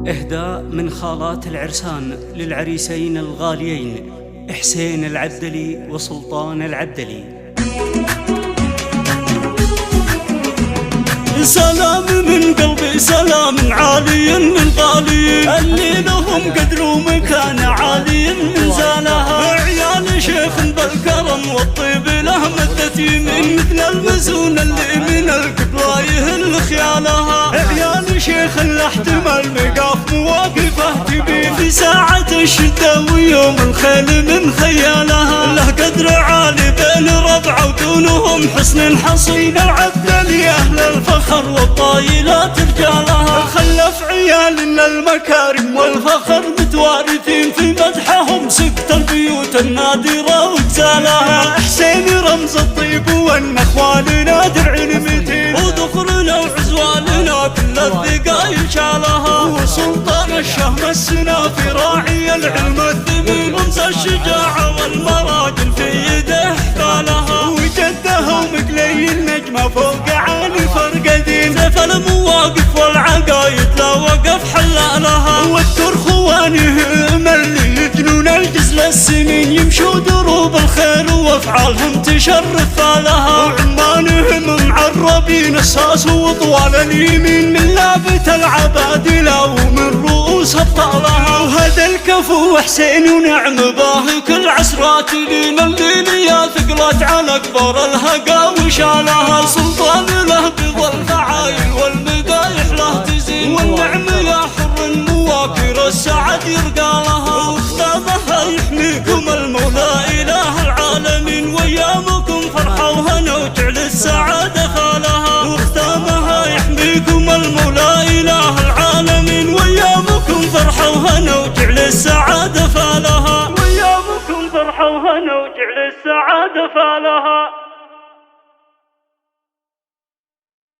إهداء من خالات العرسان للعريسين الغاليين حسين العبدلي وسلطان العبدلي. سلام من قلبي سلام عالي من غالي اللي لهم قدر ومكان عالي من زالها. عيال شيخ بالكرم والطيب له مدة يمين مثل المزون اللي من القبلة يهل خيالها. عيال شيخ الاحتمال مقاف مواقفه تبي في ساعة الشدة ويوم الخيل من خيالها. له قدر عالي بين ربع ودونهم حسن حصين العبدلي أهل الفخر والطايلات رجالها. خلف عيال المكارم والفخر متوارثين في مدحهم سكت البيوت النادرة وغزالها. حسين رمز الطيب والنخوالنا درع المتين وذخرنا وعزوالنا كل الثقايل شالها. وسلطان الشهم السنافي راعي العلم الثمين رمز الشجاعة والمراجل في يده حفالها. وجده ومقلي النجمة فوق عالي فرقدين سيف المواقف والعقايد لا وقف حلالها. واذكر خوانهم اللي يجنون الجزل السنين يمشوا دروب الخير وافعالهم تشرف لها. وعمانهم معربين الساس وطوال اليمين من لابت العبادلة ومن رؤوس ابطالها. وهذا الكفو حسين ونعم باه كل عسرات لين الليلية ثقلت على اكبر الهقا وشالها. سلطان له بظل فعايل والمدايح له تزين والنعم يا حر المواكر السعد يرقى لها. وختامها يحميكم المولى اله العالمين وايامكم فرحة وهنا وجعل السعادة فالها. وختامها يحميكم المولى اله العالمين وايامكم فرحة وهنا وجعل السعادة فالها. وايامكم فرحة وهنا وجعل السعادة فالها.